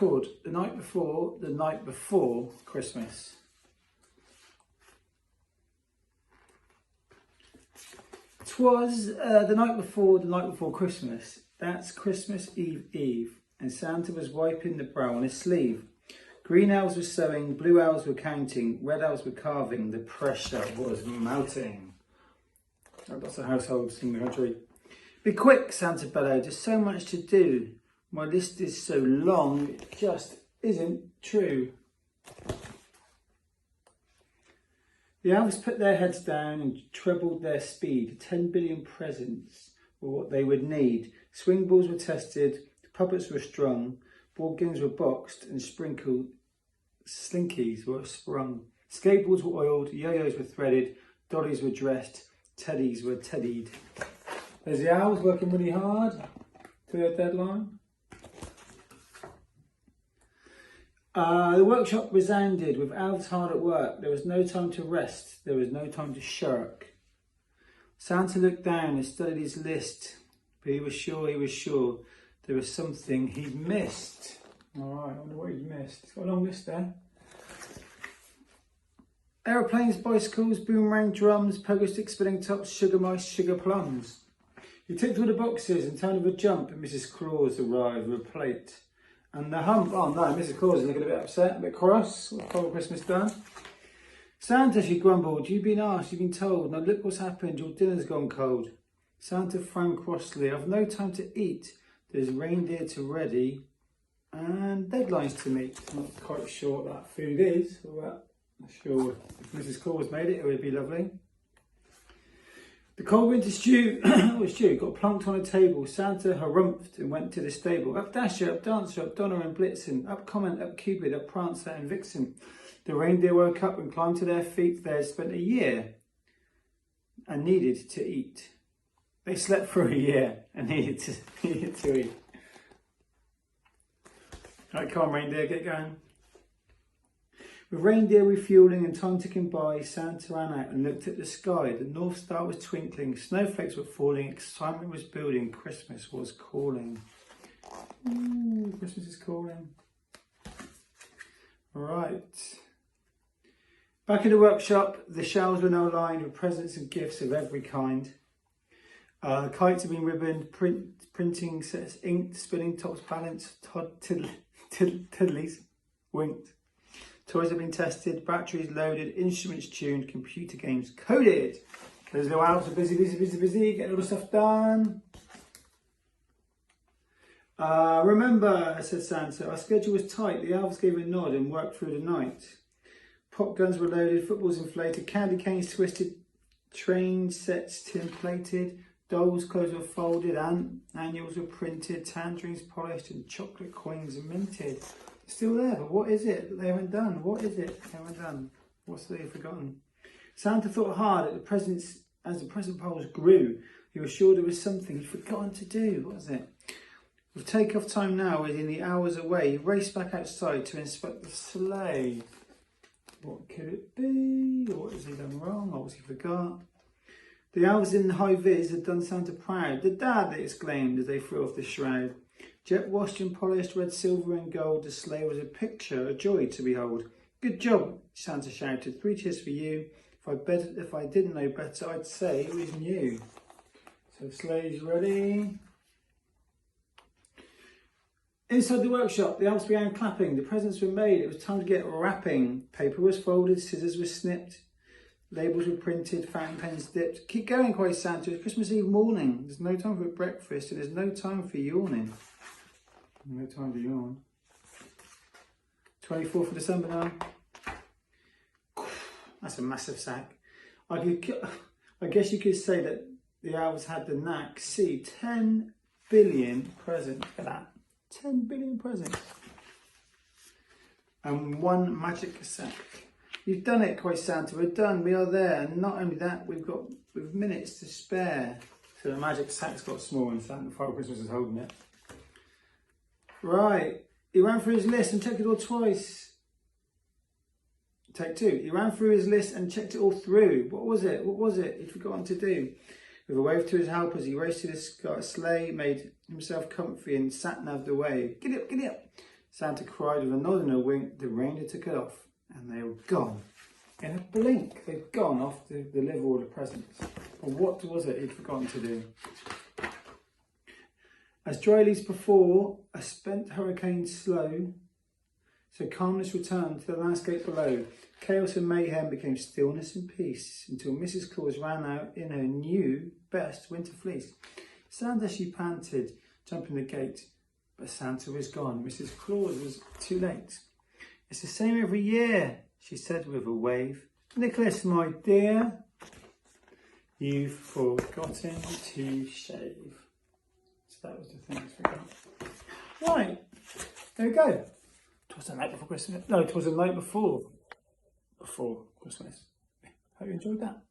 called The Night Before Christmas. Twas the night before Christmas. That's Christmas Eve, and Santa was wiping the brow on his sleeve. Green elves were sewing, blue elves were counting, red elves were carving. The pressure was mounting. Lots of households in the country. Be quick, Santa bellowed. There's so much to do. My list is so long, it just isn't true. The elves put their heads down and trebled their speed. 10 billion presents were what they would need. Swing balls were tested, puppets were strung, board games were boxed, and sprinkled slinkies were sprung. Skateboards were oiled, yo-yos were threaded, dollies were dressed, teddies were teddied. There's the elves working really hard to their deadline. The workshop resounded with elves hard at work. There was no time to rest. There was no time to shirk. Santa looked down and studied his list, but he was sure there was something he'd missed. All right, I wonder what he'd missed. He's got a long list there. Aeroplanes, bicycles, boomerang drums, pogo stick spinning tops, sugar mice, sugar plums. He ticked all the boxes and turned with a jump, and Mrs. Claus arrived with a plate. And the hump, oh no, Mrs. Claus is looking a bit upset, a bit cross. What's Father Christmas done? Santa, she grumbled, you've been asked, you've been told. Now look what's happened, your dinner's gone cold. Santa frowned crossly, I've no time to eat. There's reindeer to ready and deadlines to meet. I'm not quite sure what that food is, but I'm sure if Mrs. Claus made it, it would be lovely. The cold winter stew, got plunked on a table. Santa harumphed and went to the stable. Up Dasher, up Dancer, up Donner and Blitzen, up Comet, up Cupid, up Prancer and Vixen. The reindeer woke up and climbed to their feet. They had spent a year and needed to eat. They slept for a year and needed to eat. Right, come on reindeer, get going. With reindeer refueling and time ticking by, Santa ran out and looked at the sky. The North Star was twinkling, snowflakes were falling, excitement was building, Christmas was calling. Ooh, Christmas is calling. All right. Back in the workshop, the shelves were now lined with presents and gifts of every kind. Kites had been ribboned, printing sets inked, spinning tops balanced, tiddlies winked. Toys have been tested, batteries loaded, instruments tuned, computer games coded. Those little elves are busy, getting all the stuff done. Remember, said Santa, our schedule was tight. The elves gave a nod and worked through the night. Pop guns were loaded, footballs inflated, candy canes twisted, train sets tin-plated, dolls' clothes were folded, annuals were printed, tangerines polished, and chocolate coins minted. Still there, but what is it that they haven't done? What is it they haven't done? What's they forgotten? Santa thought hard at the presents as the present piles grew. He was sure there was something he'd forgotten to do. What was it? With take-off time now, within the hours away, he raced back outside to inspect the sleigh. What could it be? What has he done wrong? Or what he forgot? The elves in high vis had done Santa proud. The dad, they exclaimed as they threw off the shroud. Jet washed and polished, red, silver and gold, the sleigh was a picture, a joy to behold. Good job, Santa shouted. 3 cheers for you. If I didn't know better, I'd say it was new. So the sleigh's ready. Inside the workshop, the elves began clapping. The presents were made. It was time to get wrapping. Paper was folded, scissors were snipped, labels were printed, fountain pens dipped. Keep going, cried Santa. It's Christmas Eve morning. There's no time for breakfast and there's no time for yawning. No time to yawn. 24th of December now. That's a massive sack. I guess you could say that the elves had the knack. See, 10 billion presents. Look at that. 10 billion presents. And one magic sack. You've done it, cried Santa. We're done. We are there. And not only that, we've minutes to spare. So the magic sack's got small and Santa Father Christmas is holding it. Right, he ran through his list and checked it all twice. Take 2. He ran through his list and checked it all through. What was it? He'd forgotten to do. With a wave to his helpers, he raced to the sleigh, made himself comfy and sat-naved away. Giddy up, giddy up. Santa cried with a nod and a wink. The reindeer took it off, and they were gone. In a blink, they'd gone off to deliver all the presents. But what was it he'd forgotten to do? As dry leaves before, a spent hurricane slow, so calmness returned to the landscape below. Chaos and mayhem became stillness and peace until Mrs. Claus ran out in her new best winter fleece. Santa, she panted, jumping the gate, but Santa was gone. Mrs. Claus was too late. It's the same every year, she said with a wave. Nicholas, my dear, you've forgotten to shave. So that was the thing I forgot. Right, there we go. It was the night before Christmas. No, it was the night before Christmas. Hope you enjoyed that.